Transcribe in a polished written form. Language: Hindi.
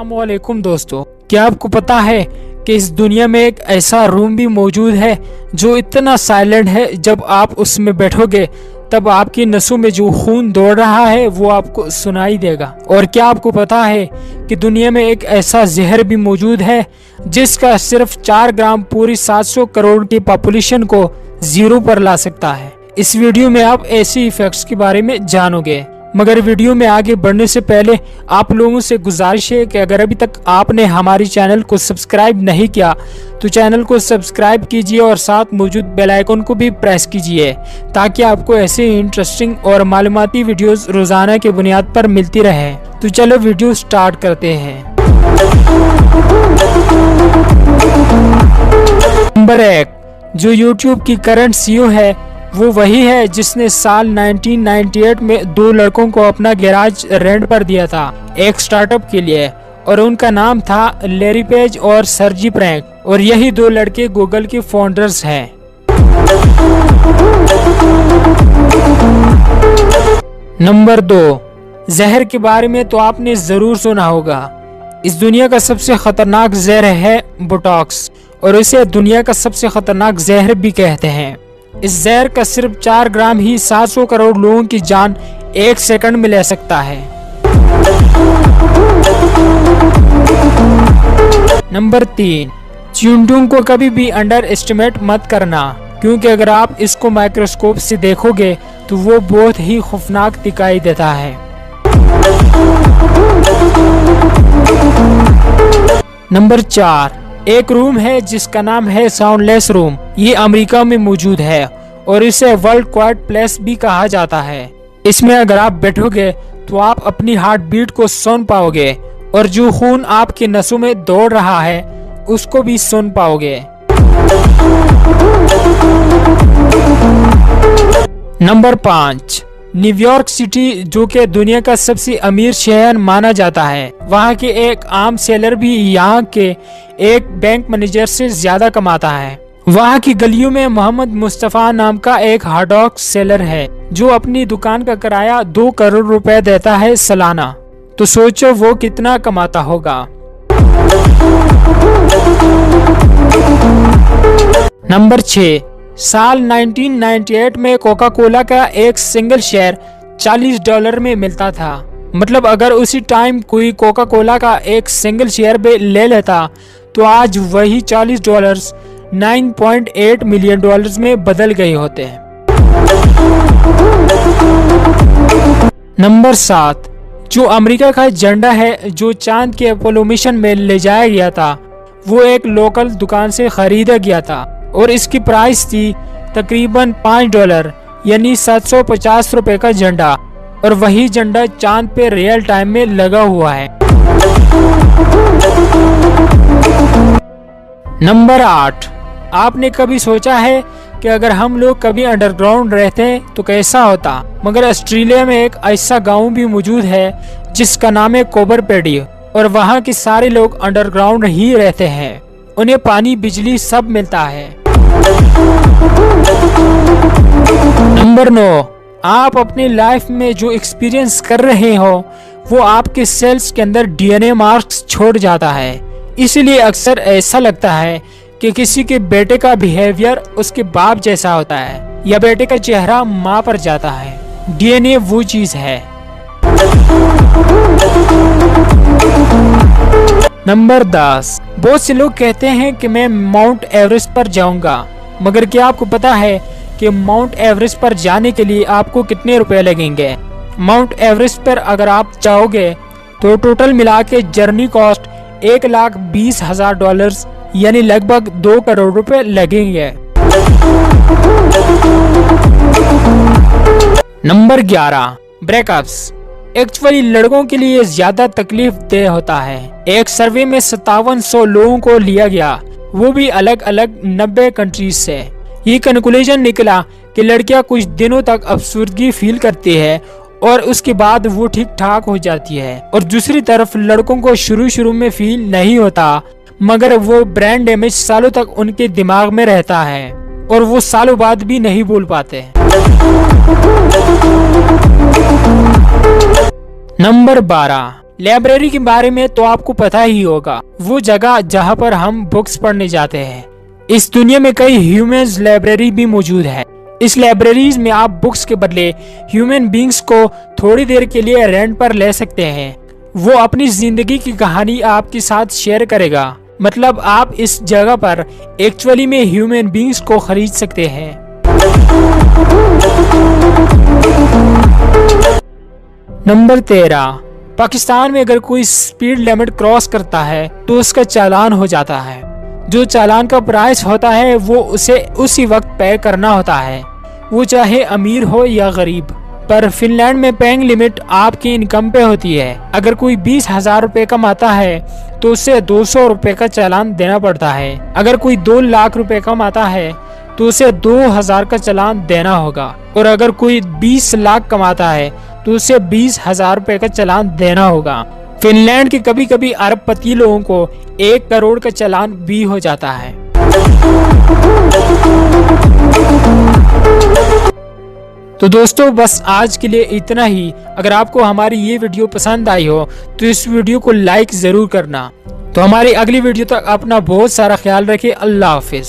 अस्सलामुअलैकुम दोस्तों, क्या आपको पता है कि इस दुनिया में एक ऐसा रूम भी मौजूद है जो इतना साइलेंट है, जब आप उसमें बैठोगे तब आपकी नसों में जो खून दौड़ रहा है वो आपको सुनाई देगा। और क्या आपको पता है कि दुनिया में एक ऐसा जहर भी मौजूद है जिसका सिर्फ 4 ग्राम पूरी 700 करोड़ की पॉपुलेशन को जीरो पर ला सकता है। इस वीडियो में आप ऐसे इफेक्ट्स के बारे में जानोगे, मगर वीडियो में आगे बढ़ने से पहले आप लोगों से गुजारिश है कि अगर अभी तक आपने हमारी चैनल को सब्सक्राइब नहीं किया तो चैनल को सब्सक्राइब कीजिए और साथ मौजूद बेल आइकन को भी प्रेस कीजिए ताकि आपको ऐसे इंटरेस्टिंग और मालूमाती वीडियोस रोजाना के बुनियाद पर मिलती रहे। तो चलो वीडियो स्टार्ट करते हैं। नंबर 1, जो यूट्यूब की करंट सीईओ है वो वही है जिसने साल 1998 में 2 लड़कों को अपना गैराज रेंट पर दिया था एक स्टार्टअप के लिए, और उनका नाम था लैरी पेज और सर्जी ब्रिन, और यही 2 लड़के गूगल के फाउंडर्स हैं। नंबर 2, जहर के बारे में तो आपने जरूर सुना होगा। इस दुनिया का सबसे खतरनाक जहर है बोटॉक्स, और इसे दुनिया का सबसे खतरनाक जहर भी कहते हैं। इस जहर का सिर्फ 4 ग्राम ही 700 करोड़ लोगों की जान 1 सेकंड में ले सकता है। नंबर 3, च्युइंगम को कभी भी अंडर एस्टिमेट मत करना, क्योंकि अगर आप इसको माइक्रोस्कोप से देखोगे तो वो बहुत ही खौफनाक दिखाई देता है। नंबर 4, एक रूम है जिसका नाम है साउंडलेस रूम। ये अमेरिका में मौजूद है और इसे वर्ल्ड क्वाइट प्लेस भी कहा जाता है। इसमें अगर आप बैठोगे तो आप अपनी हार्ट बीट को सुन पाओगे और जो खून आपके नसों में दौड़ रहा है उसको भी सुन पाओगे। नंबर 5, न्यूयॉर्क सिटी, जो कि दुनिया का सबसे अमीर शहर माना जाता है। वहाँ के एक आम सेलर भी यहाँ के एक बैंक मैनेजर से ज्यादा कमाता है। वहाँ की गलियों में मोहम्मद मुस्तफा नाम का एक हॉट डॉग सेलर है जो अपनी दुकान का किराया 2 करोड़ रुपए देता है सालाना। तो सोचो वो कितना कमाता होगा। नंबर 6, साल 1998 में कोका कोला का एक सिंगल शेयर $40 में मिलता था। मतलब अगर उसी टाइम कोई कोका कोला का एक सिंगल शेयर भी ले लेता तो आज वही $40 $9.8 मिलियन में बदल गए होते हैं। नंबर 7, जो अमेरिका का झंडा है जो चांद के अपोलो मिशन में ले जाया गया था वो एक लोकल दुकान से खरीदा गया था और इसकी प्राइस थी तकरीबन $5 यानी 750 रुपए का झंडा, और वही झंडा चांद पे रियल टाइम में लगा हुआ है। नंबर 8, आपने कभी सोचा है कि अगर हम लोग कभी अंडरग्राउंड रहते तो कैसा होता? मगर ऑस्ट्रेलिया में एक ऐसा गांव भी मौजूद है जिसका नाम है कोबरपेडी, और वहाँ के सारे लोग अंडरग्राउंड ही रहते हैं। उन्हें पानी बिजली सब मिलता है। नंबर 9, आप अपनी लाइफ में जो एक्सपीरियंस कर रहे हो वो आपके सेल्स के अंदर डीएनए मार्क्स छोड़ जाता है। इसीलिए अक्सर ऐसा लगता है कि किसी के बेटे का बिहेवियर उसके बाप जैसा होता है या बेटे का चेहरा माँ पर जाता है। डीएनए वो चीज है। नंबर 10, बहुत से लोग कहते हैं कि मैं माउंट एवरेस्ट पर जाऊंगा, मगर क्या आपको पता है कि माउंट एवरेस्ट पर जाने के लिए आपको कितने रुपए लगेंगे? माउंट एवरेस्ट पर अगर आप जाओगे तो टोटल मिला के जर्नी कॉस्ट $1,20,000 यानी लगभग 2 करोड़ रुपए लगेंगे। नंबर 11, ब्रेकअप्स एक्चुअली लड़कों के लिए ज्यादा तकलीफ देह होता है। एक सर्वे में 5700 लोगों को लिया गया, वो भी अलग अलग 90 कंट्रीज से। ये कंक्लूजन निकला कि लड़कियां कुछ दिनों तक अफसुर्दगी फील करती है और उसके बाद वो ठीक ठाक हो जाती है, और दूसरी तरफ लड़कों को शुरू में फील नहीं होता, मगर वो ब्रेन डैमेज सालों तक उनके दिमाग में रहता है और वो सालों बाद भी नहीं बोल पाते। नंबर 12, लाइब्रेरी के बारे में तो आपको पता ही होगा, वो जगह जहाँ पर हम बुक्स पढ़ने जाते हैं। इस दुनिया में कई ह्यूमन लाइब्रेरी भी मौजूद है। इस लाइब्रेरीज में आप बुक्स के बदले ह्यूमन बींग्स को थोड़ी देर के लिए रेंट पर ले सकते हैं। वो अपनी जिंदगी की कहानी आपके साथ शेयर करेगा। मतलब आप इस जगह पर एक्चुअली में ह्यूमन बींग्स को खरीद सकते हैं। नंबर 13, पाकिस्तान में अगर कोई स्पीड लिमिट क्रॉस करता है तो उसका चालान हो जाता है। जो चालान का प्राइस होता है वो उसे उसी वक्त पे करना होता है, वो चाहे अमीर हो या गरीब। पर फिनलैंड में पेइंग लिमिट आपकी इनकम पे होती है। अगर कोई 20,000 रुपए कमाता है तो उसे 200 रुपए का चालान देना पड़ता है। अगर कोई 2 लाख रुपए कमाता है तो उसे 2,000 का चालान देना होगा। और अगर कोई 20 लाख कमाता है तो उसे 20,000 रुपए का चालान देना होगा। फिनलैंड के कभी कभी अरबपति लोगों को 1 करोड़ का चालान भी हो जाता है। तो दोस्तों बस आज के लिए इतना ही। अगर आपको हमारी ये वीडियो पसंद आई हो तो इस वीडियो को लाइक जरूर करना। तो हमारी अगली वीडियो तक अपना बहुत सारा ख्याल रखिए। अल्लाह हाफिज।